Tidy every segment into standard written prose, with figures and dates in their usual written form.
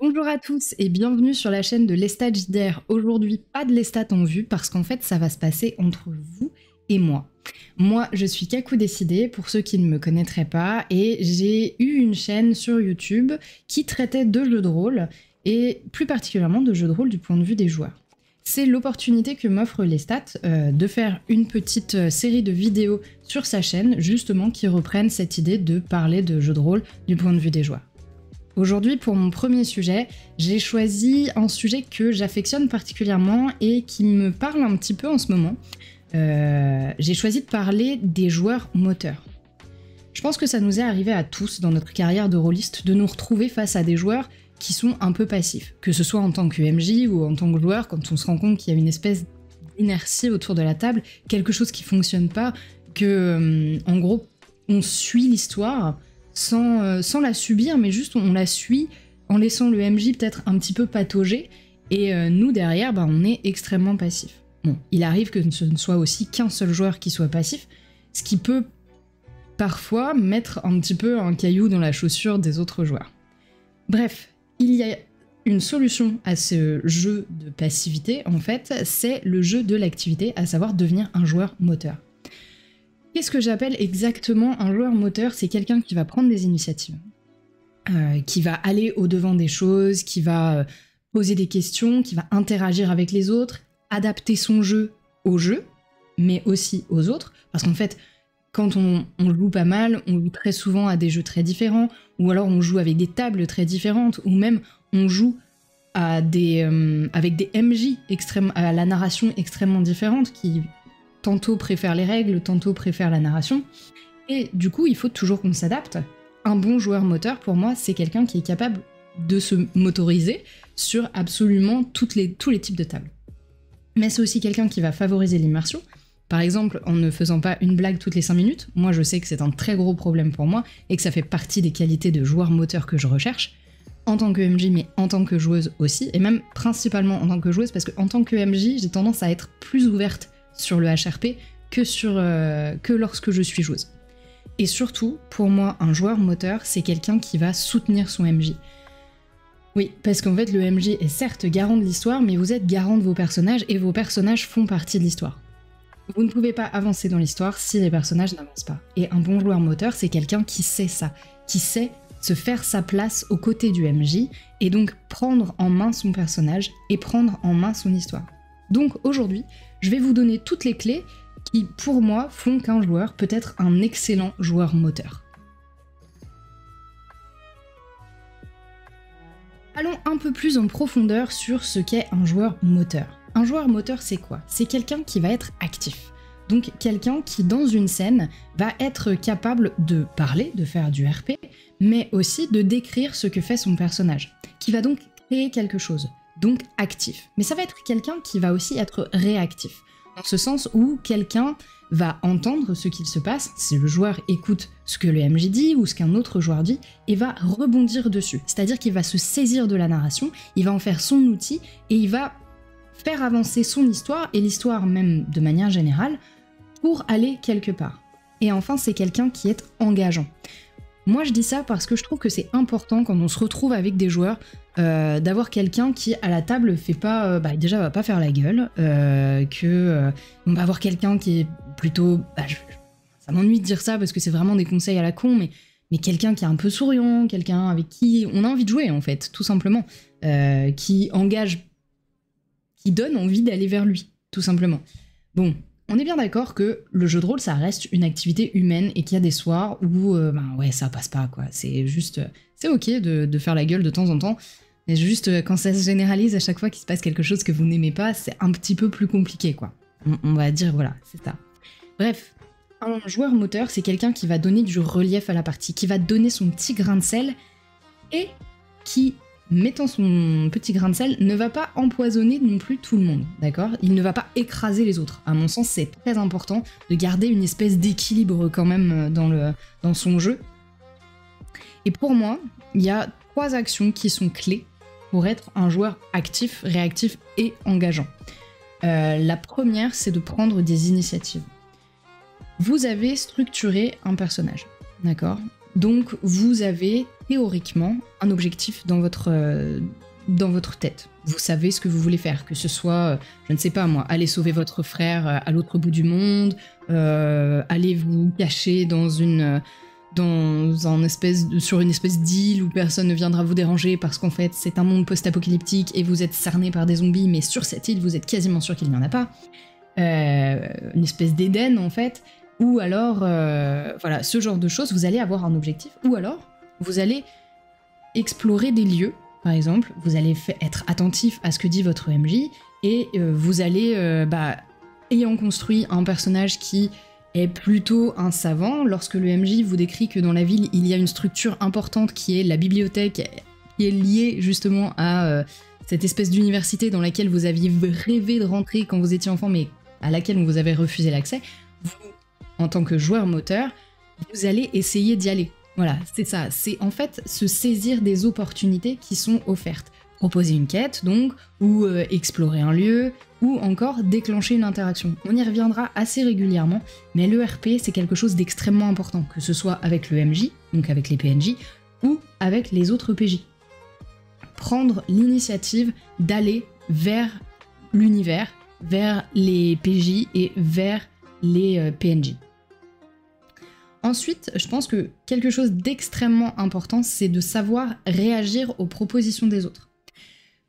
Bonjour à tous et bienvenue sur la chaîne de Lestat JDR. Aujourd'hui, pas de Lestat en vue parce qu'en fait, ça va se passer entre vous et moi. Moi, je suis Kakou Décidé, pour ceux qui ne me connaîtraient pas, et j'ai eu une chaîne sur YouTube qui traitait de jeux de rôle, et plus particulièrement de jeux de rôle du point de vue des joueurs. C'est l'opportunité que m'offre Lestat de faire une petite série de vidéos sur sa chaîne, justement qui reprennent cette idée de parler de jeux de rôle du point de vue des joueurs. Aujourd'hui, pour mon premier sujet, j'ai choisi un sujet que j'affectionne particulièrement et qui me parle un petit peu en ce moment. J'ai choisi de parler des joueurs moteurs. Je pense que ça nous est arrivé à tous dans notre carrière de rôliste de nous retrouver face à des joueurs qui sont un peu passifs, que ce soit en tant que MJ ou en tant que joueur, quand on se rend compte qu'il y a une espèce d'inertie autour de la table, quelque chose qui fonctionne pas, que en gros on suit l'histoire sans la subir, mais juste on la suit en laissant le MJ peut-être un petit peu patauger, et nous derrière on est extrêmement passif. Bon, il arrive que ce ne soit aussi qu'un seul joueur qui soit passif, ce qui peut parfois mettre un petit peu un caillou dans la chaussure des autres joueurs. Bref, il y a une solution à ce jeu de passivité, en fait, c'est le jeu de l'activité, à savoir devenir un joueur moteur. Qu'est-ce que j'appelle exactement un joueur moteur? C'est quelqu'un qui va prendre des initiatives, qui va aller au-devant des choses, qui va poser des questions, qui va interagir avec les autres, adapter son jeu au jeu, mais aussi aux autres, parce qu'en fait, quand on joue pas mal, on joue très souvent à des jeux très différents, ou alors on joue avec des tables très différentes, ou même on joue à avec des MJ à la narration extrêmement différente, qui tantôt préfèrent les règles, tantôt préfèrent la narration, et du coup il faut toujours qu'on s'adapte. Un bon joueur moteur, pour moi, c'est quelqu'un qui est capable de se motoriser sur absolument tous les types de tables. Mais c'est aussi quelqu'un qui va favoriser l'immersion. Par exemple, en ne faisant pas une blague toutes les 5 minutes, moi je sais que c'est un très gros problème pour moi et que ça fait partie des qualités de joueur moteur que je recherche, en tant que MJ mais en tant que joueuse aussi, et même principalement en tant que joueuse, parce qu'en tant que MJ, j'ai tendance à être plus ouverte sur le HRP que lorsque je suis joueuse. Et surtout, pour moi, un joueur moteur, c'est quelqu'un qui va soutenir son MJ. Oui, parce qu'en fait, le MJ est certes garant de l'histoire, mais vous êtes garant de vos personnages, et vos personnages font partie de l'histoire. Vous ne pouvez pas avancer dans l'histoire si les personnages n'avancent pas. Et un bon joueur moteur, c'est quelqu'un qui sait ça, qui sait se faire sa place aux côtés du MJ, et donc prendre en main son personnage, et prendre en main son histoire. Donc aujourd'hui, je vais vous donner toutes les clés qui, pour moi, font qu'un joueur peut être un excellent joueur moteur. Allons un peu plus en profondeur sur ce qu'est un joueur moteur. Un joueur moteur, c'est quoi? C'est quelqu'un qui va être actif. Donc quelqu'un qui, dans une scène, va être capable de parler, de faire du RP, mais aussi de décrire ce que fait son personnage, qui va donc créer quelque chose, donc actif. Mais ça va être quelqu'un qui va aussi être réactif, dans ce sens où quelqu'un va entendre ce qu'il se passe, si le joueur écoute ce que le MJ dit ou ce qu'un autre joueur dit, et va rebondir dessus. C'est-à-dire qu'il va se saisir de la narration, il va en faire son outil, et il va faire avancer son histoire, et l'histoire même de manière générale, pour aller quelque part. Et enfin, c'est quelqu'un qui est engageant. Moi, je dis ça parce que je trouve que c'est important quand on se retrouve avec des joueurs d'avoir quelqu'un qui, à la table, fait pas, déjà va pas faire la gueule, on va avoir quelqu'un qui est plutôt... ça m'ennuie de dire ça parce que c'est vraiment des conseils à la con, mais quelqu'un qui est un peu souriant, quelqu'un avec qui on a envie de jouer, en fait, tout simplement, qui engage, qui donne envie d'aller vers lui, tout simplement. Bon, on est bien d'accord que le jeu de rôle, ça reste une activité humaine et qu'il y a des soirs où, ouais, ça passe pas, quoi. C'est juste... c'est ok de faire la gueule de temps en temps, mais juste quand ça se généralise à chaque fois qu'il se passe quelque chose que vous n'aimez pas, c'est un petit peu plus compliqué, quoi. On va dire, voilà, c'est ça. Bref, un joueur moteur, c'est quelqu'un qui va donner du relief à la partie, qui va donner son petit grain de sel et qui, mettant son petit grain de sel, ne va pas empoisonner non plus tout le monde, d'accord? Il ne va pas écraser les autres. À mon sens, c'est très important de garder une espèce d'équilibre quand même dans son jeu. Et pour moi, il y a 3 actions qui sont clés pour être un joueur actif, réactif et engageant. La première, c'est de prendre des initiatives. Vous avez structuré un personnage, d'accord? Donc vous avez théoriquement un objectif dans votre tête. Vous savez ce que vous voulez faire, que ce soit, je ne sais pas moi, aller sauver votre frère à l'autre bout du monde, aller vous cacher sur une espèce d'île où personne ne viendra vous déranger parce qu'en fait c'est un monde post-apocalyptique et vous êtes cerné par des zombies, mais sur cette île vous êtes quasiment sûr qu'il n'y en a pas. Une espèce d'Éden en fait, ou alors voilà, ce genre de choses, vous allez avoir un objectif, ou alors vous allez explorer des lieux, par exemple, vous allez être attentif à ce que dit votre MJ, et vous allez, ayant construit un personnage qui est plutôt un savant, lorsque le MJ vous décrit que dans la ville il y a une structure importante qui est la bibliothèque, qui est liée justement à cette espèce d'université dans laquelle vous aviez rêvé de rentrer quand vous étiez enfant, mais à laquelle on vous avait refusé l'accès, vous, en tant que joueur moteur, vous allez essayer d'y aller. Voilà, c'est ça, c'est en fait se saisir des opportunités qui sont offertes. Proposer une quête, donc, ou explorer un lieu, ou encore déclencher une interaction. On y reviendra assez régulièrement, mais le RP, c'est quelque chose d'extrêmement important, que ce soit avec le MJ, donc avec les PNJ, ou avec les autres PJ. Prendre l'initiative d'aller vers l'univers, vers les PJ et vers les PNJ. Ensuite, je pense que quelque chose d'extrêmement important, c'est de savoir réagir aux propositions des autres.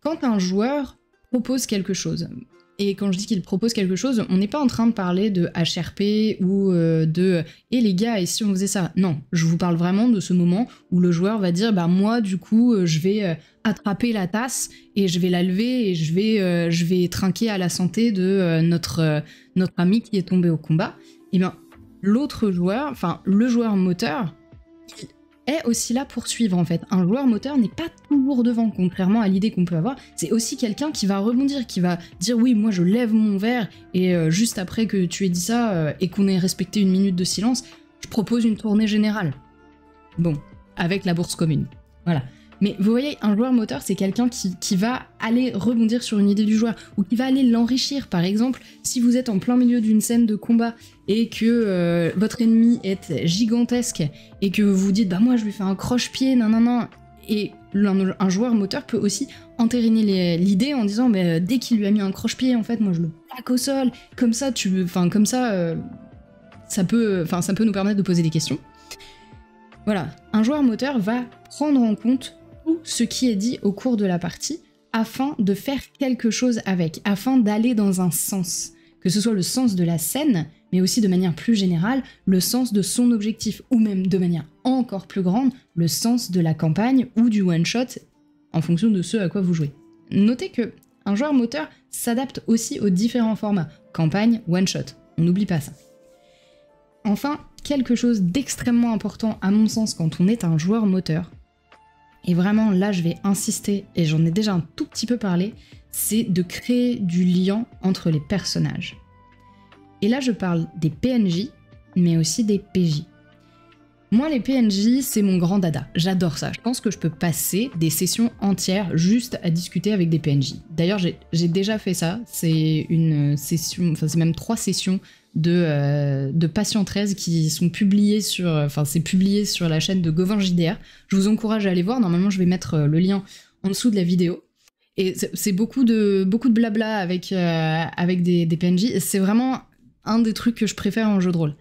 Quand un joueur propose quelque chose, et quand je dis qu'il propose quelque chose, on n'est pas en train de parler de HRP ou de « Eh les gars, et si on faisait ça ?» Non, je vous parle vraiment de ce moment où le joueur va dire « Bah moi, du coup, je vais attraper la tasse et je vais la lever et je vais trinquer à la santé de notre ami qui est tombé au combat. » Et bien, l'autre joueur, enfin le joueur moteur, il est aussi là pour suivre en fait. Un joueur moteur n'est pas toujours devant, contrairement à l'idée qu'on peut avoir. C'est aussi quelqu'un qui va rebondir, qui va dire oui, moi je lève mon verre et juste après que tu aies dit ça et qu'on ait respecté une minute de silence, je propose une tournée générale. Bon, avec la bourse commune. Voilà. Mais vous voyez, un joueur moteur, c'est quelqu'un qui va aller rebondir sur une idée du joueur, ou qui va aller l'enrichir. Par exemple, si vous êtes en plein milieu d'une scène de combat, et que votre ennemi est gigantesque, et que vous vous dites « Bah moi je lui fais un croche-pied, non », et un joueur moteur peut aussi entériner l'idée en disant bah, dès qu'il lui a mis un croche-pied, en fait, moi je le plaque au sol, comme ça, ça peut nous permettre de poser des questions. Voilà, un joueur moteur va prendre en compte tout ce qui est dit au cours de la partie afin de faire quelque chose avec, afin d'aller dans un sens, que ce soit le sens de la scène, mais aussi de manière plus générale, le sens de son objectif, ou même de manière encore plus grande, le sens de la campagne ou du one-shot, en fonction de ce à quoi vous jouez. Notez que un joueur moteur s'adapte aussi aux différents formats, campagne, one-shot, on n'oublie pas ça. Enfin, quelque chose d'extrêmement important à mon sens quand on est un joueur moteur, et vraiment là je vais insister, et j'en ai déjà un tout petit peu parlé, c'est de créer du lien entre les personnages. Et là je parle des PNJ, mais aussi des PJ. Moi les PNJ c'est mon grand dada, j'adore ça, je pense que je peux passer des sessions entières juste à discuter avec des PNJ. D'ailleurs j'ai déjà fait ça, c'est une session, enfin c'est même 3 sessions de Patient 13 qui sont publiées c'est publié sur la chaîne de Gauvin JDR. Je vous encourage à aller voir, normalement je vais mettre le lien en dessous de la vidéo. Et c'est beaucoup de blabla avec des PNJ, c'est vraiment un des trucs que je préfère en jeu de rôle.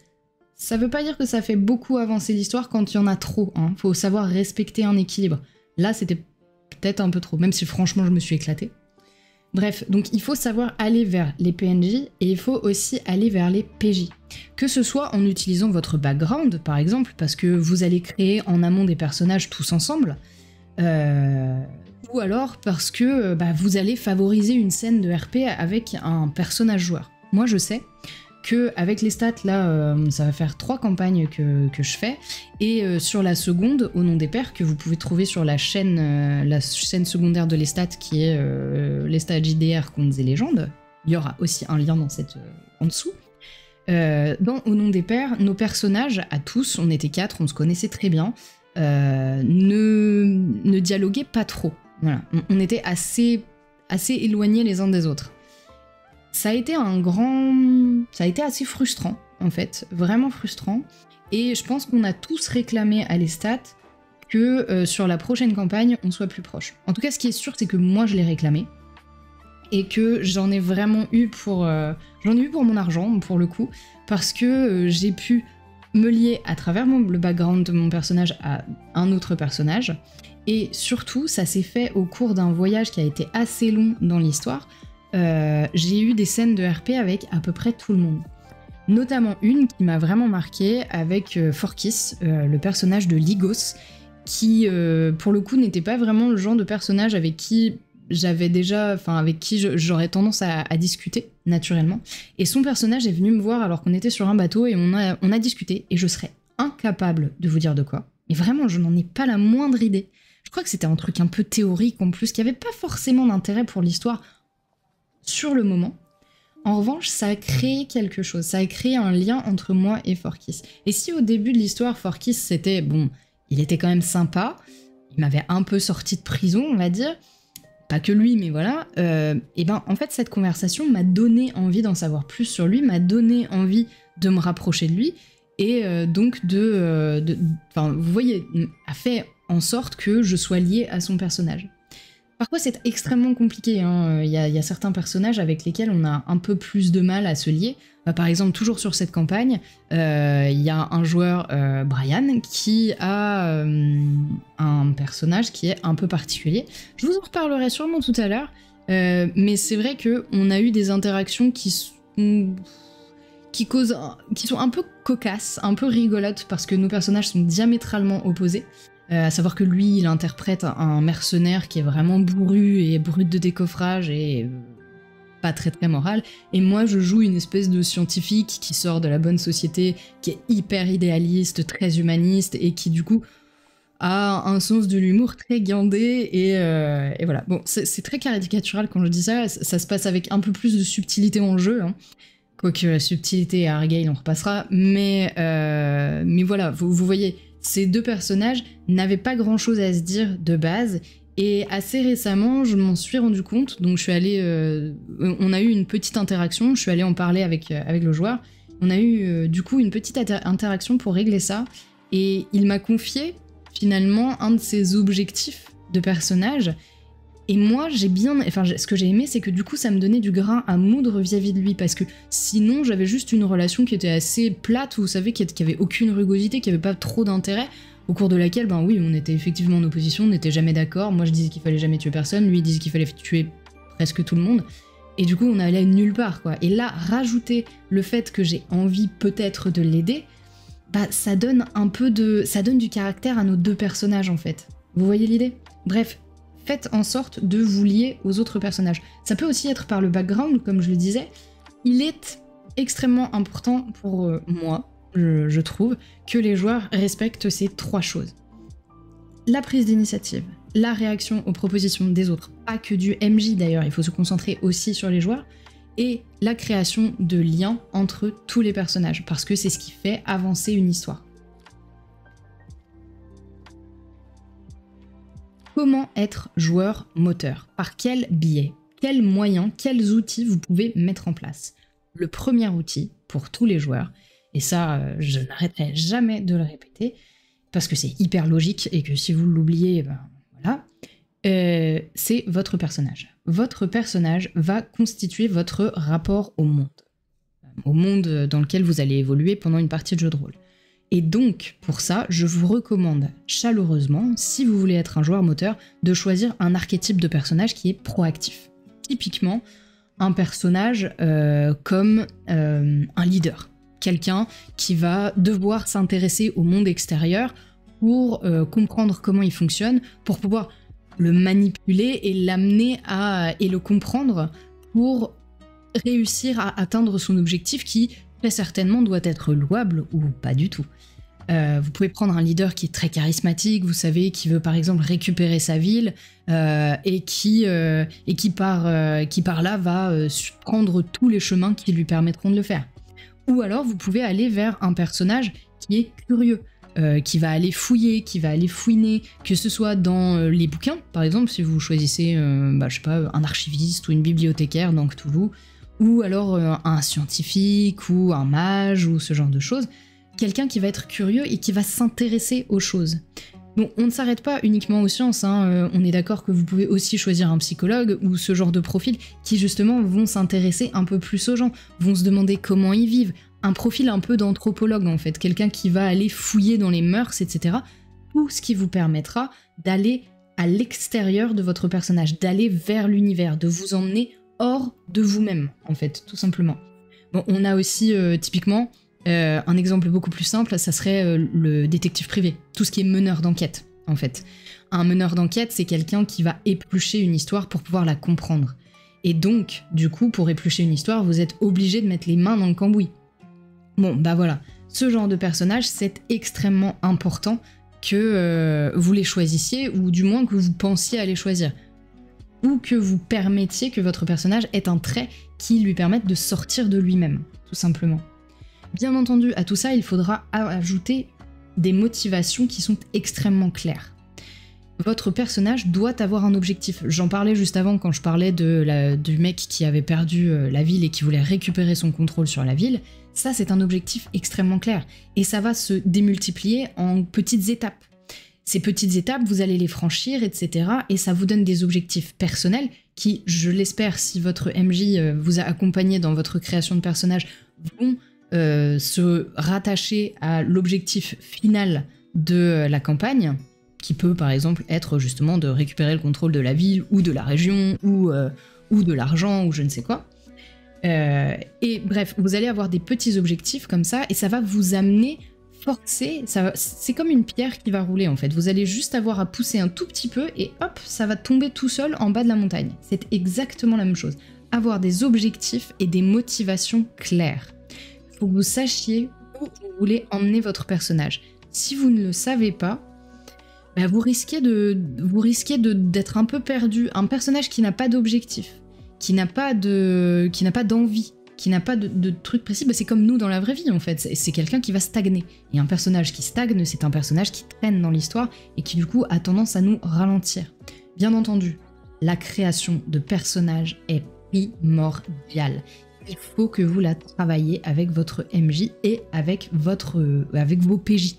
Ça veut pas dire que ça fait beaucoup avancer l'histoire quand il y en a trop, hein. Faut savoir respecter un équilibre. Là c'était peut-être un peu trop, même si franchement je me suis éclatée. Bref, donc il faut savoir aller vers les PNJ et il faut aussi aller vers les PJ. Que ce soit en utilisant votre background, par exemple, parce que vous allez créer en amont des personnages tous ensemble, ou alors parce que vous allez favoriser une scène de RP avec un personnage joueur. Moi je sais que avec les stats là, ça va faire 3 campagnes que je fais, et sur la seconde, au nom des pairs, que vous pouvez trouver sur la chaîne secondaire de Lestat, qui est Lestat JDR Contes et légendes, il y aura aussi un lien en dessous. Dans Au nom des pairs, nos personnages, à tous, on était 4, on se connaissait très bien, ne dialoguaient pas trop. Voilà. On était assez éloignés les uns des autres. Ça a été assez frustrant, en fait, vraiment frustrant, et je pense qu'on a tous réclamé à Lestat que sur la prochaine campagne, on soit plus proche. En tout cas, ce qui est sûr, c'est que moi, je l'ai réclamé. Et que j'en ai vraiment eu pour mon argent, pour le coup, parce que j'ai pu me lier à travers le background de mon personnage à un autre personnage. Et surtout, ça s'est fait au cours d'un voyage qui a été assez long dans l'histoire. J'ai eu des scènes de RP avec à peu près tout le monde. Notamment une qui m'a vraiment marquée avec Forkis, le personnage de Ligos, qui, pour le coup, n'était pas vraiment le genre de personnage avec qui j'aurais tendance à discuter naturellement. Et son personnage est venu me voir alors qu'on était sur un bateau et on a discuté, et je serais incapable de vous dire de quoi. Mais vraiment, je n'en ai pas la moindre idée. Je crois que c'était un truc un peu théorique en plus, qui avait pas forcément d'intérêt pour l'histoire sur le moment. En revanche, ça a créé quelque chose, ça a créé un lien entre moi et Forkis. Et si au début de l'histoire, Forkis, c'était, bon, il était quand même sympa, il m'avait un peu sorti de prison, on va dire, pas que lui, mais voilà, et ben en fait cette conversation m'a donné envie d'en savoir plus sur lui, m'a donné envie de me rapprocher de lui, et donc vous voyez, a fait en sorte que je sois liée à son personnage. Parfois c'est extrêmement compliqué, hein. Il y a certains personnages avec lesquels on a un peu plus de mal à se lier. Par exemple, toujours sur cette campagne, il y a un joueur, Brian, qui a un personnage qui est un peu particulier. Je vous en reparlerai sûrement tout à l'heure, mais c'est vrai qu'on a eu des interactions qui sont un peu cocasses, un peu rigolotes, parce que nos personnages sont diamétralement opposés. À savoir que lui, il interprète un mercenaire qui est vraiment bourru et brut de décoffrage et pas très très moral, et moi je joue une espèce de scientifique qui sort de la bonne société, qui est hyper idéaliste, très humaniste, et qui du coup a un sens de l'humour très guindé, et voilà. Bon, c'est très caricatural quand je dis ça, ça se passe avec un peu plus de subtilité en jeu, hein. Quoique la subtilité à Argyle, on repassera, mais voilà, vous voyez, ces deux personnages n'avaient pas grand chose à se dire de base, et assez récemment, je m'en suis rendu compte, donc je suis allée, on a eu une petite interaction, je suis allée en parler avec le joueur, on a eu du coup une petite interaction pour régler ça, et il m'a confié finalement un de ses objectifs de personnage, et moi ce que j'ai aimé, c'est que du coup ça me donnait du grain à moudre vis-à-vis de lui, parce que sinon j'avais juste une relation qui était assez plate, vous savez, qui avait aucune rugosité, qui avait pas trop d'intérêt, au cours de laquelle, ben oui, on était effectivement en opposition, on n'était jamais d'accord, moi je disais qu'il fallait jamais tuer personne, lui il disait qu'il fallait tuer presque tout le monde, et du coup on allait nulle part, quoi. Et là, rajouter le fait que j'ai envie peut-être de l'aider, bah ça donne du caractère à nos deux personnages en fait. Vous voyez l'idée? Bref, faites en sorte de vous lier aux autres personnages. Ça peut aussi être par le background, comme je le disais. Il est extrêmement important pour moi, je trouve, que les joueurs respectent ces trois choses. La prise d'initiative, la réaction aux propositions des autres, pas que du MJ d'ailleurs, il faut se concentrer aussi sur les joueurs, et la création de liens entre tous les personnages, parce que c'est ce qui fait avancer une histoire. Comment être joueur moteur? Par quel biais? Quels moyens, quels outils vous pouvez mettre en place? Le premier outil pour tous les joueurs, et ça je n'arrêterai jamais de le répéter, parce que c'est hyper logique et que si vous l'oubliez, ben voilà, c'est votre personnage. Votre personnage va constituer votre rapport au monde dans lequel vous allez évoluer pendant une partie de jeu de rôle. Et donc, pour ça, je vous recommande chaleureusement, si vous voulez être un joueur moteur, de choisir un archétype de personnage qui est proactif. Typiquement, un personnage comme un leader. Quelqu'un qui va devoir s'intéresser au monde extérieur pour comprendre comment il fonctionne, pour pouvoir le manipuler et l'amener et le comprendre pour réussir à atteindre son objectif qui, très certainement, doit être louable ou pas du tout. Vous pouvez prendre un leader qui est très charismatique, vous savez, qui veut par exemple récupérer sa ville et qui par là va prendre tous les chemins qui lui permettront de le faire. Ou alors vous pouvez aller vers un personnage qui est curieux, qui va aller fouiller, qui va aller fouiner, que ce soit dans les bouquins, par exemple, si vous choisissez je sais pas, un archiviste ou une bibliothécaire dans Cthulhu, ou alors un scientifique ou un mage ou ce genre de choses, quelqu'un qui va être curieux et qui va s'intéresser aux choses. Bon, on ne s'arrête pas uniquement aux sciences, hein. On est d'accord que vous pouvez aussi choisir un psychologue ou ce genre de profil qui justement vont s'intéresser un peu plus aux gens, vont se demander comment ils vivent, un profil un peu d'anthropologue en fait, quelqu'un qui va aller fouiller dans les mœurs, etc. Tout ce qui vous permettra d'aller à l'extérieur de votre personnage, d'aller vers l'univers, de vous emmener hors de vous-même, en fait, tout simplement. Bon, on a aussi, typiquement, un exemple beaucoup plus simple, ça serait le détective privé, tout ce qui est meneur d'enquête, en fait. Un meneur d'enquête, c'est quelqu'un qui va éplucher une histoire pour pouvoir la comprendre. Et donc, du coup, pour éplucher une histoire, vous êtes obligé de mettre les mains dans le cambouis. Bon, bah voilà, ce genre de personnage, c'est extrêmement important que vous les choisissiez, ou du moins que vous pensiez à les choisir. Ou que vous permettiez que votre personnage ait un trait qui lui permette de sortir de lui-même, tout simplement. Bien entendu, à tout ça, il faudra ajouter des motivations qui sont extrêmement claires. Votre personnage doit avoir un objectif. J'en parlais juste avant quand je parlais du mec qui avait perdu la ville et qui voulait récupérer son contrôle sur la ville. Ça, c'est un objectif extrêmement clair. Et ça va se démultiplier en petites étapes. Ces petites étapes, vous allez les franchir, etc. Et ça vous donne des objectifs personnels qui, je l'espère, si votre MJ vous a accompagné dans votre création de personnage, vont se rattacher à l'objectif final de la campagne, qui peut par exemple être justement de récupérer le contrôle de la ville ou de la région ou de l'argent ou je ne sais quoi. Et bref, vous allez avoir des petits objectifs comme ça et ça va vous amener forcer, c'est comme une pierre qui va rouler en fait. Vous allez juste avoir à pousser un tout petit peu et hop, ça va tomber tout seul en bas de la montagne. C'est exactement la même chose. Avoir des objectifs et des motivations claires. Il faut que vous sachiez où vous voulez emmener votre personnage. Si vous ne le savez pas, bah vous risquez d'être un peu perdu. Un personnage qui n'a pas d'objectif, qui n'a pas d'envie, qui n'a pas de truc précis, bah c'est comme nous dans la vraie vie en fait, c'est quelqu'un qui va stagner. Et un personnage qui stagne, c'est un personnage qui traîne dans l'histoire et qui du coup a tendance à nous ralentir. Bien entendu, la création de personnages est primordiale. Il faut que vous la travaillez avec votre MJ et avec vos PJ.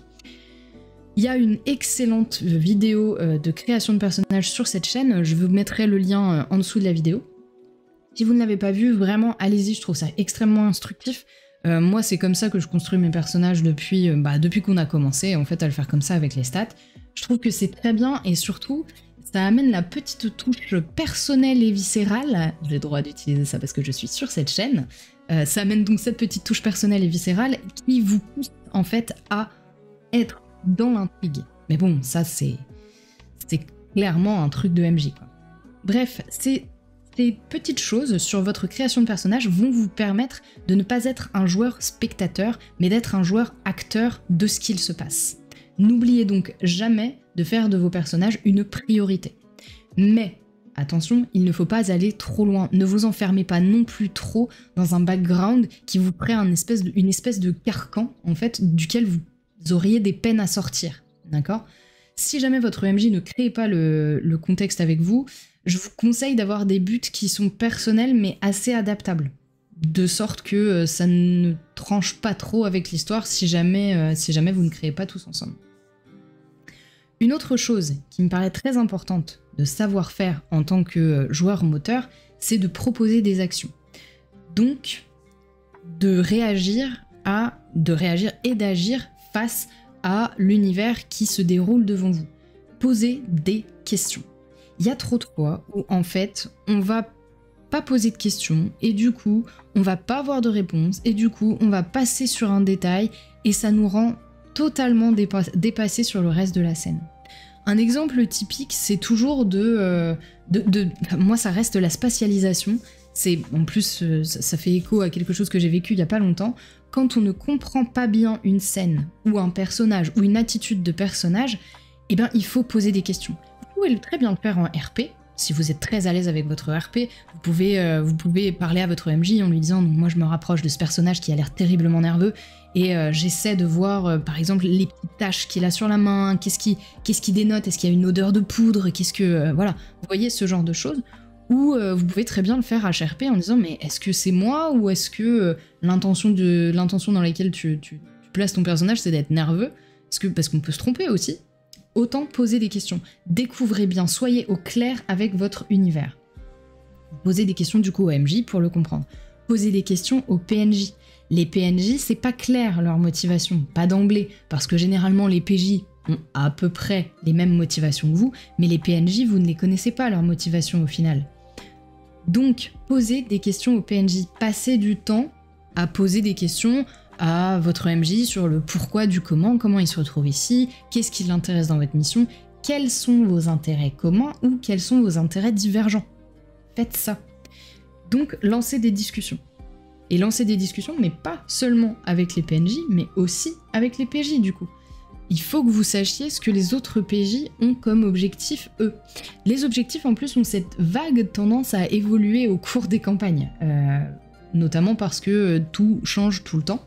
Il y a une excellente vidéo de création de personnages sur cette chaîne, je vous mettrai le lien en dessous de la vidéo. Si vous ne l'avez pas vu, vraiment, allez-y, je trouve ça extrêmement instructif. Moi, c'est comme ça que je construis mes personnages depuis qu'on a commencé, en fait, à le faire comme ça avec les stats. Je trouve que c'est très bien, et surtout, ça amène la petite touche personnelle et viscérale. J'ai le droit d'utiliser ça parce que je suis sur cette chaîne. Ça amène donc cette petite touche personnelle et viscérale qui vous pousse, en fait, à être dans l'intrigue. Mais bon, ça, c'est clairement un truc de MJ, quoi. Bref, ces petites choses sur votre création de personnage vont vous permettre de ne pas être un joueur spectateur, mais d'être un joueur acteur de ce qu'il se passe. N'oubliez donc jamais de faire de vos personnages une priorité. Mais, attention, il ne faut pas aller trop loin. Ne vous enfermez pas non plus trop dans un background qui vous crée une espèce de carcan, en fait, duquel vous auriez des peines à sortir. D'accord ? Si jamais votre MJ ne crée pas le contexte avec vous, je vous conseille d'avoir des buts qui sont personnels mais assez adaptables. De sorte que ça ne tranche pas trop avec l'histoire si jamais vous ne créez pas tous ensemble. Une autre chose qui me paraît très importante de savoir faire en tant que joueur moteur, c'est de proposer des actions. Donc, de réagir et d'agir face à l'univers qui se déroule devant vous. Posez des questions. Il y a trop de fois où en fait on va pas poser de questions et du coup on va pas avoir de réponse et du coup on va passer sur un détail et ça nous rend totalement dépassés sur le reste de la scène. Un exemple typique, c'est toujours moi ça reste la spatialisation. C'est en plus ça fait écho à quelque chose que j'ai vécu il y a pas longtemps. Quand on ne comprend pas bien une scène ou un personnage ou une attitude de personnage, eh ben il faut poser des questions. Vous pouvez très bien le faire en RP. Si vous êtes très à l'aise avec votre RP, vous pouvez parler à votre MJ en lui disant « Moi, je me rapproche de ce personnage qui a l'air terriblement nerveux et j'essaie de voir, par exemple, les petites taches qu'il a sur la main, qu'est-ce qui dénote, est-ce qu'il y a une odeur de poudre, voilà. Vous voyez ce genre de choses. Ou vous pouvez très bien le faire HRP en disant « Mais est-ce que c'est moi ou est-ce que l'intention dans laquelle tu places ton personnage, c'est d'être nerveux ?» Parce qu'on peut se tromper aussi. autant poser des questions. Découvrez bien, soyez au clair avec votre univers. Posez des questions du coup au MJ pour le comprendre. Posez des questions aux PNJ. Les PNJ, c'est pas clair leur motivation, pas d'emblée, parce que généralement les PJ ont à peu près les mêmes motivations que vous, mais les PNJ, vous ne les connaissez pas leur motivation au final. Donc, posez des questions aux PNJ. Passez du temps à poser des questions à votre MJ sur le pourquoi du comment il se retrouve ici, qu'est-ce qui l'intéresse dans votre mission, quels sont vos intérêts communs ou quels sont vos intérêts divergents. Faites ça. Donc, lancez des discussions. Et lancez des discussions, mais pas seulement avec les PNJ, mais aussi avec les PJ du coup. Il faut que vous sachiez ce que les autres PJ ont comme objectif, eux. Les objectifs, en plus, ont cette vague tendance à évoluer au cours des campagnes, notamment parce que tout change tout le temps.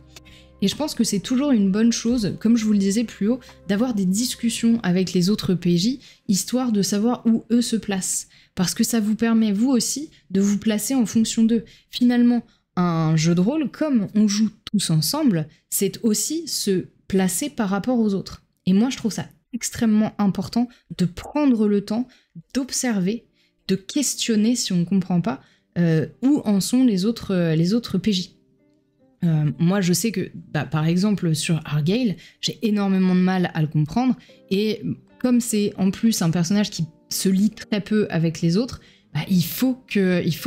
Et je pense que c'est toujours une bonne chose, comme je vous le disais plus haut, d'avoir des discussions avec les autres PJ, histoire de savoir où eux se placent. Parce que ça vous permet, vous aussi, de vous placer en fonction d'eux. Finalement, un jeu de rôle, comme on joue tous ensemble, c'est aussi se placer par rapport aux autres. Et moi, je trouve ça extrêmement important de prendre le temps d'observer, de questionner si on ne comprend pas où en sont les autres PJ. Moi, je sais que, par exemple, sur Argyle, j'ai énormément de mal à le comprendre, et comme c'est en plus un personnage qui se lie très peu avec les autres, il faut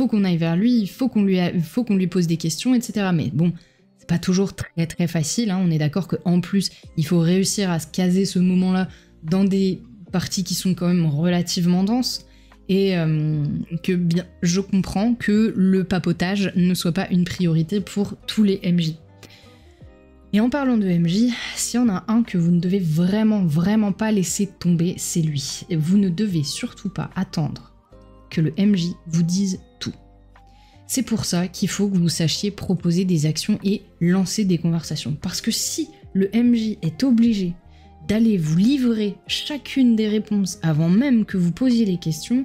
qu'on aille vers lui, il faut qu'on lui pose des questions, etc. Mais bon, c'est pas toujours très très facile, hein. On est d'accord qu'en plus, il faut réussir à se caser ce moment-là dans des parties qui sont quand même relativement denses, et que bien, je comprends que le papotage ne soit pas une priorité pour tous les MJ. Et en parlant de MJ, s'il y en a un que vous ne devez vraiment pas laisser tomber, c'est lui. Et vous ne devez surtout pas attendre que le MJ vous dise tout. C'est pour ça qu'il faut que vous sachiez proposer des actions et lancer des conversations. Parce que si le MJ est obligé d'aller vous livrer chacune des réponses avant même que vous posiez les questions,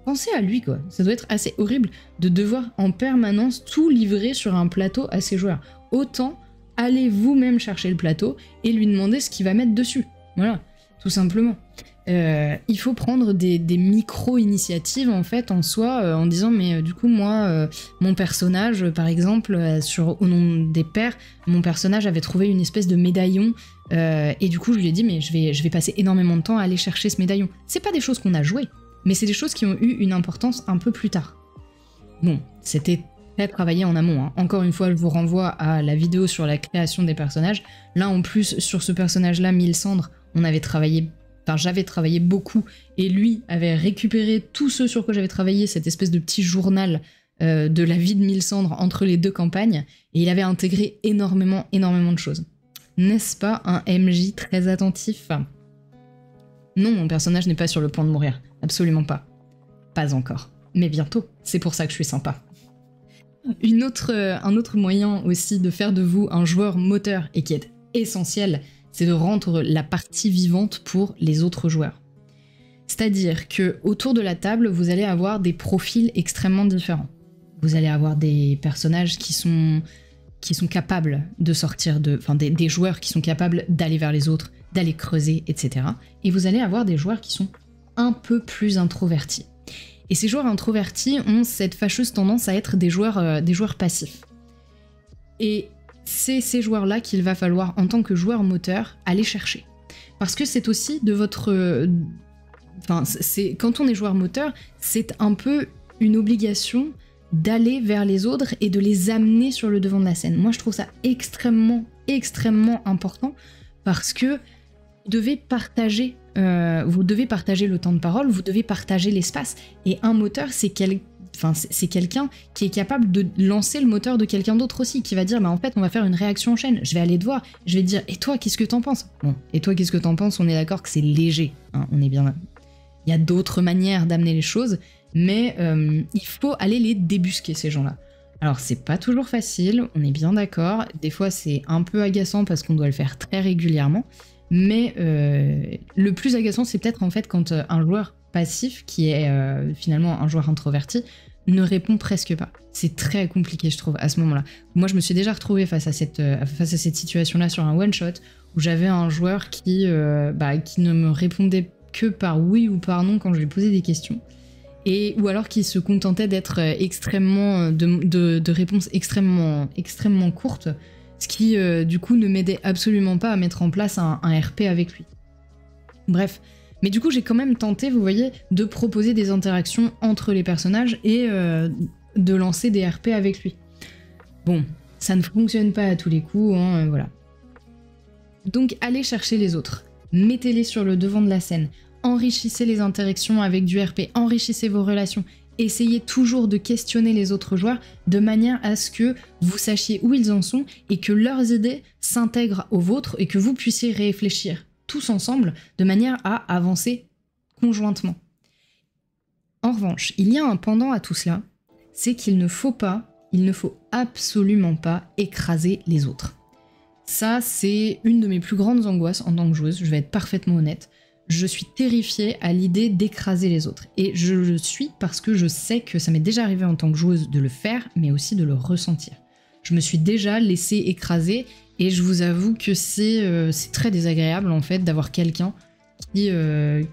pensez à lui quoi. Ça doit être assez horrible de devoir en permanence tout livrer sur un plateau à ses joueurs. Autant aller vous-même chercher le plateau et lui demander ce qu'il va mettre dessus. Voilà, tout simplement. Il faut prendre des micro-initiatives en fait en soi, en disant mais du coup moi, mon personnage par exemple, au nom des pairs, mon personnage avait trouvé une espèce de médaillon et du coup je lui ai dit mais je vais passer énormément de temps à aller chercher ce médaillon. C'est pas des choses qu'on a jouées, mais c'est des choses qui ont eu une importance un peu plus tard. Bon, c'était très travaillé en amont, hein. Encore une fois, je vous renvoie à la vidéo sur la création des personnages. Là en plus, sur ce personnage-là, Mylsandre, j'avais travaillé beaucoup, et lui avait récupéré tout ce sur quoi j'avais travaillé, cette espèce de petit journal de la vie de Mylsandre entre les deux campagnes, et il avait intégré énormément de choses. N'est-ce pas un MJ très attentif? Non, mon personnage n'est pas sur le point de mourir, absolument pas. Pas encore, mais bientôt, c'est pour ça que je suis sympa. Un autre moyen aussi de faire de vous un joueur moteur, et qui est essentiel, c'est de rendre la partie vivante pour les autres joueurs. C'est-à-dire que autour de la table, vous allez avoir des profils extrêmement différents. Vous allez avoir des personnages qui sont capables de sortir des joueurs qui sont capables d'aller vers les autres, d'aller creuser, etc. Et vous allez avoir des joueurs qui sont un peu plus introvertis. Et ces joueurs introvertis ont cette fâcheuse tendance à être des joueurs passifs. Et c'est ces joueurs-là qu'il va falloir, en tant que joueur moteur, aller chercher. Parce que c'est aussi de votre... quand on est joueur moteur, c'est un peu une obligation d'aller vers les autres et de les amener sur le devant de la scène. Moi, je trouve ça extrêmement important, parce que vous devez partager le temps de parole, vous devez partager l'espace. Et un moteur, c'est quelqu'un qui est capable de lancer le moteur de quelqu'un d'autre aussi, qui va dire en fait on va faire une réaction en chaîne, je vais aller te voir, je vais te dire et toi qu'est-ce que t'en penses? Bon, et toi qu'est-ce que t'en penses, on est d'accord que c'est léger, hein, on est bien là. Il y a d'autres manières d'amener les choses, mais il faut aller les débusquer ces gens-là. Alors c'est pas toujours facile, on est bien d'accord, des fois c'est un peu agaçant parce qu'on doit le faire très régulièrement, mais le plus agaçant c'est peut-être en fait quand un joueur passif, qui est finalement un joueur introverti, ne répond presque pas. C'est très compliqué, je trouve, à ce moment-là. Moi, je me suis déjà retrouvée face à cette situation-là sur un one-shot, où j'avais un joueur qui ne me répondait que par oui ou par non quand je lui posais des questions, ou alors qui se contentait d'être extrêmement de réponses extrêmement courtes, ce qui du coup ne m'aidait absolument pas à mettre en place un RP avec lui. Bref, mais du coup j'ai quand même tenté, vous voyez, de proposer des interactions entre les personnages et de lancer des RP avec lui. Bon, ça ne fonctionne pas à tous les coups, hein, voilà. Donc allez chercher les autres, mettez-les sur le devant de la scène, enrichissez les interactions avec du RP, enrichissez vos relations, essayez toujours de questionner les autres joueurs de manière à ce que vous sachiez où ils en sont et que leurs idées s'intègrent aux vôtres et que vous puissiez réfléchir tous ensemble de manière à avancer conjointement. En revanche, il y a un pendant à tout cela, c'est qu'il ne faut absolument pas écraser les autres. Ça, c'est une de mes plus grandes angoisses en tant que joueuse, je vais être parfaitement honnête. Je suis terrifiée à l'idée d'écraser les autres. Et je le suis parce que je sais que ça m'est déjà arrivé en tant que joueuse de le faire, mais aussi de le ressentir. Je me suis déjà laissée écraser et je vous avoue que c'est très désagréable en fait d'avoir quelqu'un qui ne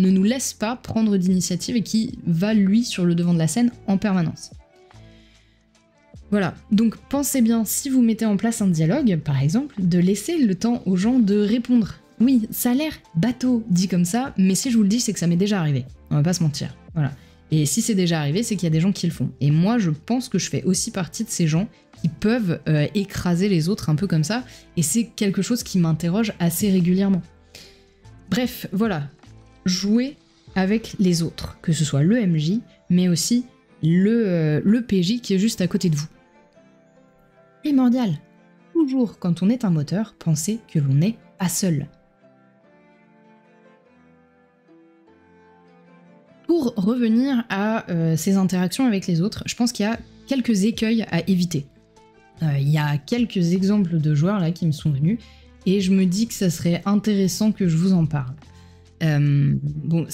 nous laisse pas prendre d'initiative et qui va lui sur le devant de la scène en permanence. Voilà, donc pensez bien, si vous mettez en place un dialogue, par exemple, de laisser le temps aux gens de répondre. Oui, ça a l'air bateau dit comme ça, mais si je vous le dis, c'est que ça m'est déjà arrivé. On va pas se mentir, voilà. Et si c'est déjà arrivé, c'est qu'il y a des gens qui le font. Et moi, je pense que je fais aussi partie de ces gens qui peuvent écraser les autres un peu comme ça, et c'est quelque chose qui m'interroge assez régulièrement. Bref, voilà, jouez avec les autres, que ce soit le MJ, mais aussi le PJ qui est juste à côté de vous. Primordial. Toujours quand on est un moteur, pensez que l'on n'est pas seul. Pour revenir à ces interactions avec les autres, je pense qu'il y a quelques écueils à éviter. Il y a quelques exemples de joueurs là qui me sont venus et je me dis que ça serait intéressant que je vous en parle. Bon,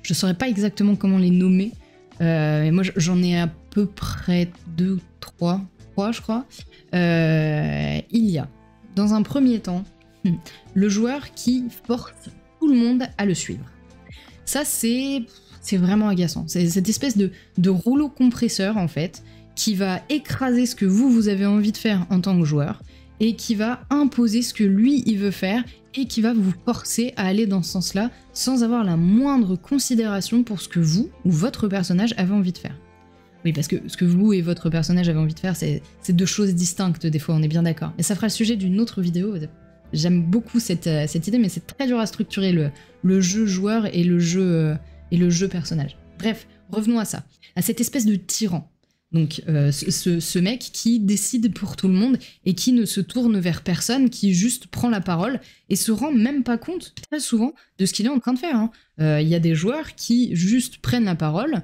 je saurais pas exactement comment les nommer, mais moi j'en ai à peu près 2 ou 3 je crois. Il y a, dans un premier temps, le joueur qui force tout le monde à le suivre. Ça, c'est vraiment agaçant. C'est cette espèce de rouleau compresseur, en fait, qui va écraser ce que vous avez envie de faire en tant que joueur, et qui va imposer ce que lui, il veut faire, et qui va vous forcer à aller dans ce sens-là, sans avoir la moindre considération pour ce que vous, ou votre personnage, avez envie de faire. Oui, parce que ce que vous et votre personnage avez envie de faire, c'est deux choses distinctes, des fois, on est bien d'accord. Et ça fera le sujet d'une autre vidéo. J'aime beaucoup cette idée, mais c'est très dur à structurer, le jeu joueur et le jeu personnage. Bref, revenons à ça, à cette espèce de tyran. Donc, ce mec qui décide pour tout le monde et qui ne se tourne vers personne, qui juste prend la parole et se rend même pas compte, très souvent, de ce qu'il est en train de faire. Hein. Y a des joueurs qui juste prennent la parole,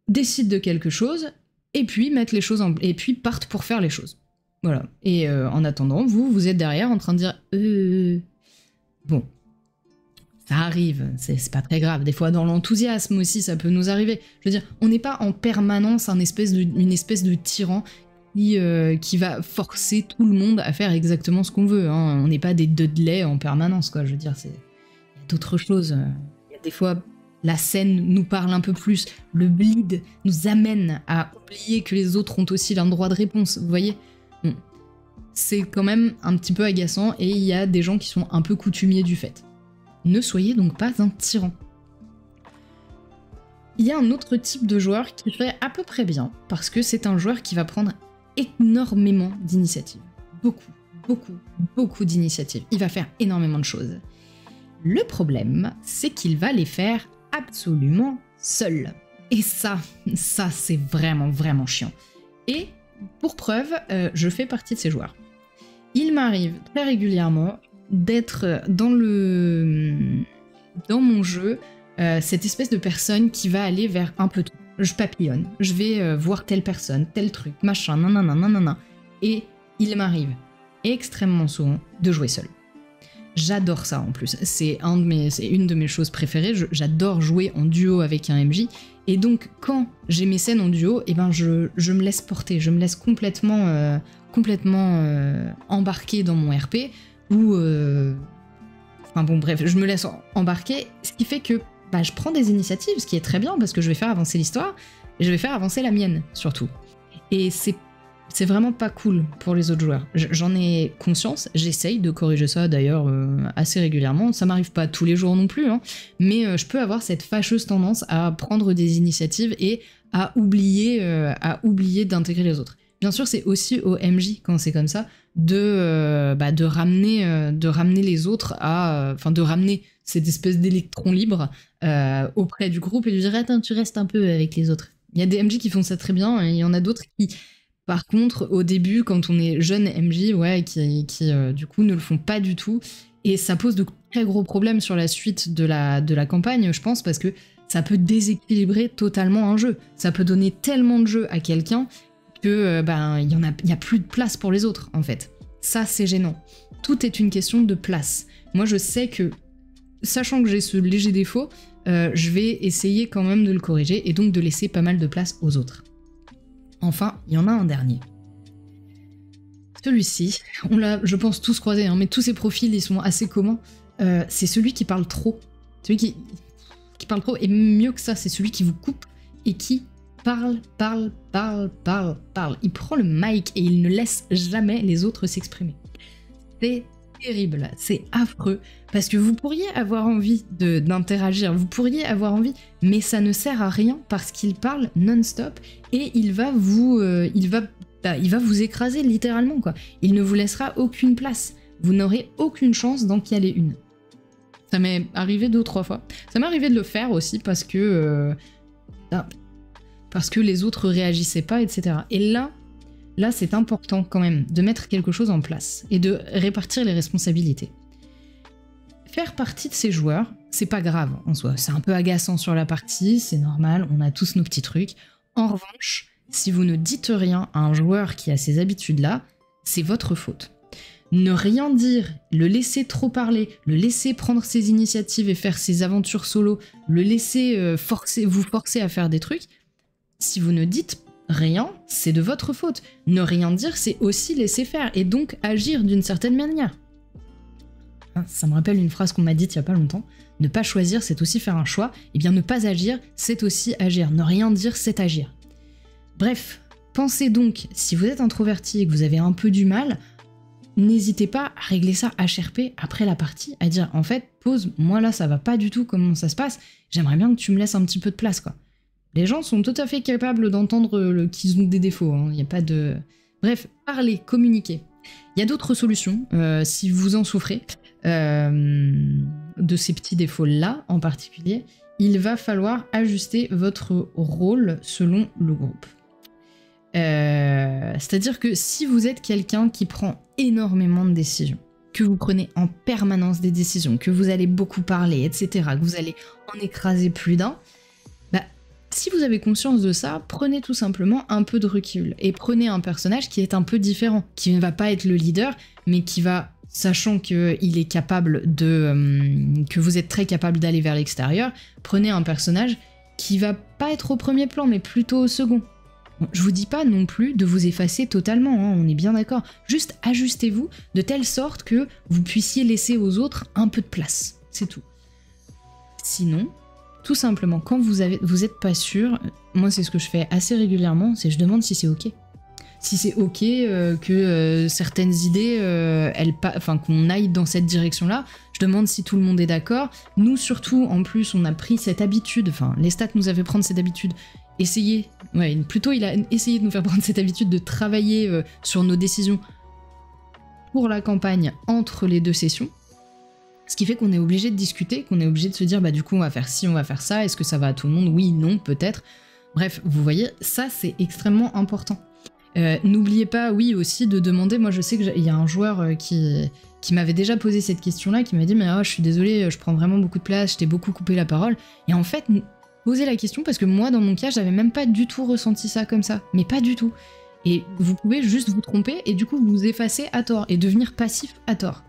décident de quelque chose, et puis mettent les choses et puis partent pour faire les choses. Voilà. Et en attendant, vous êtes derrière en train de dire bon, ça arrive, c'est pas très grave. Des fois, dans l'enthousiasme aussi, ça peut nous arriver. Je veux dire, on n'est pas en permanence une espèce de tyran qui va forcer tout le monde à faire exactement ce qu'on veut. Hein. On n'est pas des Dudley en permanence, quoi. Je veux dire, il y a d'autres choses. Il y a des fois, la scène nous parle un peu plus. Le bleed nous amène à oublier que les autres ont aussi un droit de réponse. Vous voyez ? C'est quand même un petit peu agaçant et il y a des gens qui sont un peu coutumiers du fait. Ne soyez donc pas un tyran. Il y a un autre type de joueur qui fait à peu près bien, parce que c'est un joueur qui va prendre énormément d'initiatives. Beaucoup d'initiatives. Il va faire énormément de choses. Le problème, c'est qu'il va les faire absolument seul. Et ça c'est vraiment chiant. Et pour preuve, je fais partie de ces joueurs. Il m'arrive très régulièrement d'être dans mon jeu cette espèce de personne qui va aller vers un peu tout. Je papillonne, je vais voir telle personne, tel truc, machin, nanana. Et il m'arrive extrêmement souvent de jouer seul. J'adore ça en plus. C'est une de mes choses préférées. J'adore jouer en duo avec un MJ. Et donc, quand j'ai mes scènes en duo, eh ben je me laisse porter. Je me laisse complètement embarquer dans mon RP. Ou... Enfin bon, bref, je me laisse embarquer. Ce qui fait que bah, je prends des initiatives, ce qui est très bien, parce que je vais faire avancer l'histoire. Et je vais faire avancer la mienne, surtout. Et c'est vraiment pas cool pour les autres joueurs. J'en ai conscience, j'essaye de corriger ça d'ailleurs assez régulièrement. Ça m'arrive pas tous les jours non plus, hein, mais je peux avoir cette fâcheuse tendance à prendre des initiatives et à oublier d'intégrer les autres. Bien sûr, c'est aussi au MJ, quand c'est comme ça, de ramener les autres de ramener cette espèce d'électron libre auprès du groupe et de dire « Attends, tu restes un peu avec les autres ». Il y a des MJ qui font ça très bien, et il y en a d'autres qui... Par contre, au début, quand on est jeune MJ, qui du coup ne le font pas du tout, et ça pose de très gros problèmes sur la suite de la campagne, je pense, parce que ça peut déséquilibrer totalement un jeu. Ça peut donner tellement de jeu à quelqu'un que il y a plus de place pour les autres, en fait. Ça, c'est gênant. Tout est une question de place. Moi, je sais que, sachant que j'ai ce léger défaut, je vais essayer quand même de le corriger, et donc de laisser pas mal de place aux autres. Enfin, il y en a un dernier. Celui-ci, on l'a, je pense, tous croisé, hein, mais tous ces profils, ils sont assez communs. C'est celui qui parle trop. Celui qui parle trop, et mieux que ça, c'est celui qui vous coupe et qui parle. Il prend le mic et il ne laisse jamais les autres s'exprimer. C'est terrible, c'est affreux, parce que vous pourriez avoir envie d'interagir, vous pourriez avoir envie, mais ça ne sert à rien parce qu'il parle non-stop et il va vous écraser littéralement, quoi. Il ne vous laissera aucune place. Vous n'aurez aucune chance d'en caler une. Ça m'est arrivé 2 ou 3 fois. Ça m'est arrivé de le faire aussi parce que les autres réagissaient pas, etc. Et là, c'est important quand même de mettre quelque chose en place et de répartir les responsabilités. Faire partie de ces joueurs, c'est pas grave en soi. C'est un peu agaçant sur la partie, c'est normal, on a tous nos petits trucs. En revanche, si vous ne dites rien à un joueur qui a ces habitudes-là, c'est votre faute. Ne rien dire, le laisser trop parler, le laisser prendre ses initiatives et faire ses aventures solo, le laisser vous forcer à faire des trucs, si vous ne dites rien, c'est de votre faute. Ne rien dire, c'est aussi laisser faire, et donc agir d'une certaine manière. Ça me rappelle une phrase qu'on m'a dite il y a pas longtemps. Ne pas choisir, c'est aussi faire un choix. Et bien ne pas agir, c'est aussi agir. Ne rien dire, c'est agir. Bref, pensez donc, si vous êtes introverti et que vous avez un peu du mal, n'hésitez pas à régler ça HRP après la partie, à dire en fait, pause, moi là ça va pas du tout comment ça se passe, j'aimerais bien que tu me laisses un petit peu de place, quoi. Les gens sont tout à fait capables d'entendre qu'ils ont des défauts, hein. Il n'y a pas de... Bref, parlez, communiquez. Il y a d'autres solutions, si vous en souffrez, de ces petits défauts-là en particulier, il va falloir ajuster votre rôle selon le groupe. C'est-à-dire que si vous êtes quelqu'un qui prend énormément de décisions, que vous prenez en permanence des décisions, que vous allez beaucoup parler, etc., que vous allez en écraser plus d'un, si vous avez conscience de ça, prenez tout simplement un peu de recul et prenez un personnage qui est un peu différent, qui ne va pas être le leader, mais qui va, sachant qu'il est capable que vous êtes très capable d'aller vers l'extérieur, prenez un personnage qui va pas être au premier plan, mais plutôt au second. Bon, je vous dis pas non plus de vous effacer totalement, hein, on est bien d'accord. Juste ajustez-vous de telle sorte que vous puissiez laisser aux autres un peu de place, c'est tout. Sinon, tout simplement, quand vous êtes pas sûr, moi c'est ce que je fais assez régulièrement, c'est je demande si c'est ok. Si c'est ok que certaines idées, qu'on aille dans cette direction-là, je demande si tout le monde est d'accord. Nous surtout, en plus, on a pris cette habitude, enfin les stats nous avaient pris cette habitude, il a essayé de nous faire prendre cette habitude de travailler sur nos décisions pour la campagne entre les 2 sessions. Ce qui fait qu'on est obligé de discuter, qu'on est obligé de se dire du coup on va faire ci, on va faire ça, est-ce que ça va à tout le monde? Oui, non, peut-être. Bref, vous voyez, ça c'est extrêmement important. N'oubliez pas, oui, aussi de demander, moi je sais qu'il y a un joueur qui m'avait déjà posé cette question-là, qui m'a dit mais je suis désolé, je prends vraiment beaucoup de place, je t'ai beaucoup coupé la parole. Et en fait, posez la question parce que moi dans mon cas, j'avais même pas du tout ressenti ça comme ça, mais pas du tout. Et vous pouvez juste vous tromper et du coup vous effacer à tort et devenir passif à tort.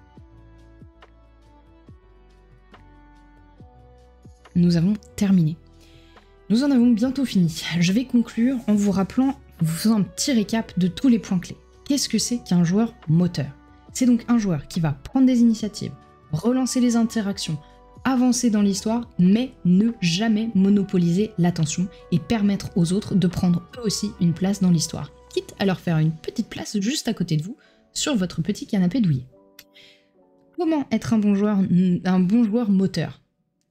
nous avons terminé. Nous en avons bientôt fini. Je vais conclure en vous rappelant, en vous faisant un petit récap de tous les points clés. Qu'est-ce que c'est qu'un joueur moteur? C'est donc un joueur qui va prendre des initiatives, relancer les interactions, avancer dans l'histoire, mais ne jamais monopoliser l'attention et permettre aux autres de prendre eux aussi une place dans l'histoire, quitte à leur faire une petite place juste à côté de vous, sur votre petit canapé douillet. Comment être un bon joueur moteur?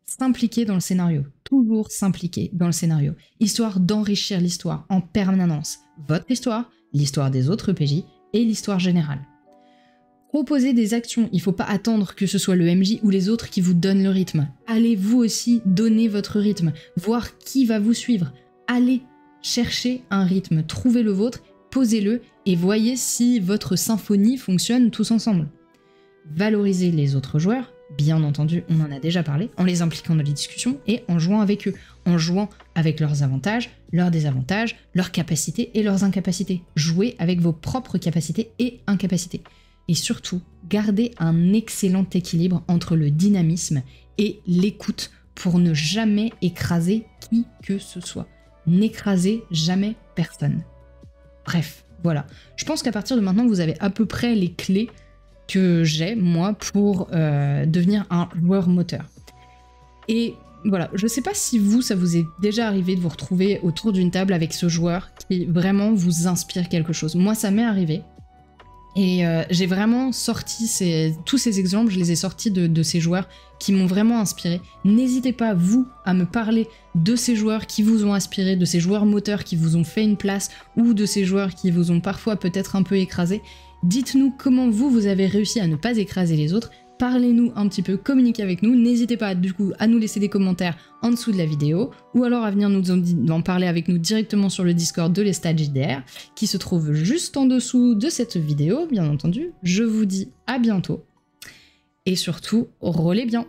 S'impliquer dans le scénario, toujours s'impliquer dans le scénario, histoire d'enrichir l'histoire en permanence, votre histoire, l'histoire des autres PJ et l'histoire générale. Proposer des actions, il ne faut pas attendre que ce soit le MJ ou les autres qui vous donnent le rythme. Allez vous aussi donner votre rythme, voir qui va vous suivre. Allez chercher un rythme, trouvez le vôtre, posez-le et voyez si votre symphonie fonctionne tous ensemble. Valorisez les autres joueurs, bien entendu, on en a déjà parlé, en les impliquant dans les discussions et en jouant avec eux, en jouant avec leurs avantages, leurs désavantages, leurs capacités et leurs incapacités. Jouez avec vos propres capacités et incapacités. Et surtout, gardez un excellent équilibre entre le dynamisme et l'écoute pour ne jamais écraser qui que ce soit. N'écrasez jamais personne. Bref, voilà. Je pense qu'à partir de maintenant, vous avez à peu près les clés que j'ai, moi, pour devenir un joueur moteur. Et voilà, je sais pas si vous, ça vous est déjà arrivé de vous retrouver autour d'une table avec ce joueur qui vraiment vous inspire quelque chose. Moi, ça m'est arrivé. Et j'ai vraiment sorti tous ces exemples, je les ai sortis de ces joueurs qui m'ont vraiment inspiré. N'hésitez pas, vous, à me parler de ces joueurs qui vous ont inspiré, de ces joueurs moteurs qui vous ont fait une place, ou de ces joueurs qui vous ont parfois peut-être un peu écrasé. Dites-nous comment vous avez réussi à ne pas écraser les autres. Parlez-nous un petit peu, communiquez avec nous. N'hésitez pas du coup à nous laisser des commentaires en dessous de la vidéo ou alors à venir nous en parler avec nous directement sur le Discord de l'Estat JDR qui se trouve juste en dessous de cette vidéo, bien entendu. Je vous dis à bientôt et surtout, roulez bien!